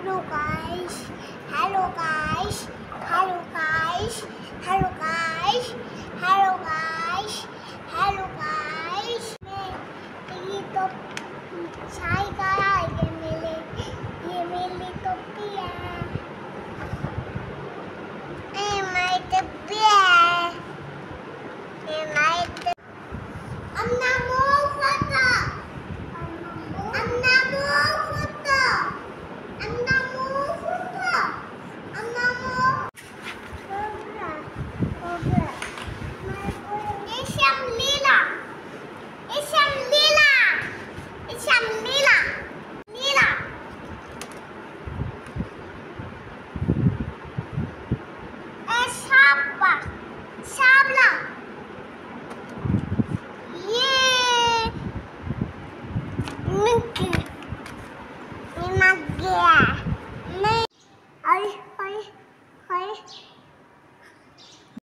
Hello guys, hello guys, hello guys, hello guys, hello guys, hello guys. ये तो छाई का है ये मेरी टोपी है। ये मेरी टोपी है। ये मेरी टोपी। अन्ना मोह फटा। अन्ना मोह फटा। अन्ना मोह फटा। अन्ना मोह। ओके। ये शमलीला। ये शमलीला। ये शमलीला। नीला। ये शापा। शाबला। ये मिंकी। ये मग्गिया। नहीं। अरे अरे अरे